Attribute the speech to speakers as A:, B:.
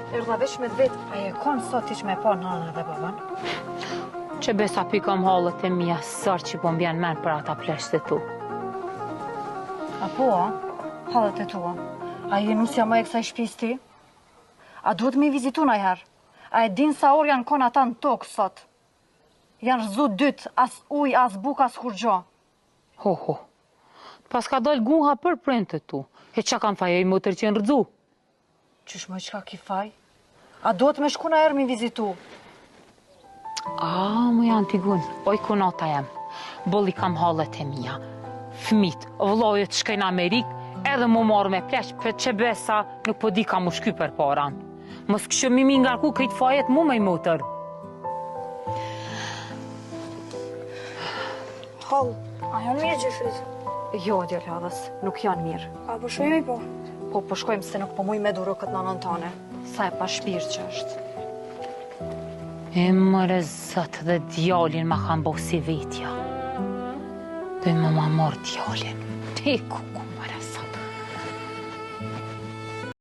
A: Erdha veç me vetë, a e konë sot iq me pa nana dhe baban?
B: Që besa pikam halët e mija, sërë që po mbjen men për ata pleshtë e tu.
A: Apo, halët e tua, a i nusja më e kësa i shpis ti? A duhet me i vizitu na herë? A e din sa orë janë konë ata në tokë sot? Janë rëzu dytë, as uj, as buk, as kur gjo.
B: Ho. Pas ka dojnë guha për print të tu. E qa kanë fajoj më tërë që në rëzu?
A: Qysh më qka ki faj? A duhet me shku na herë me i vizitu?
B: Më janë t'i gunë. Oj, kunata jem. Bolli kam halët e mija. Fmit, vllojët shkajnë Amerikë, edhe mu marrë me plesh, për që besa nuk po di ka mu shky për paran. Mos këshë mimi ngarku këjtë fajet mu me i motër.
C: Hall, a janë mirë gjyshrit?
A: Jo, djallë hadhës, nuk janë mirë.
C: A po shojmë i po?
A: Po shkojmë se nuk po muj me duro këtë nanën tane. Sa e pa shpirë që është.
B: E mëre zëtë dhe djallin ma kanë bo si vetja. Dhe më ma marë djallin. Te kuku.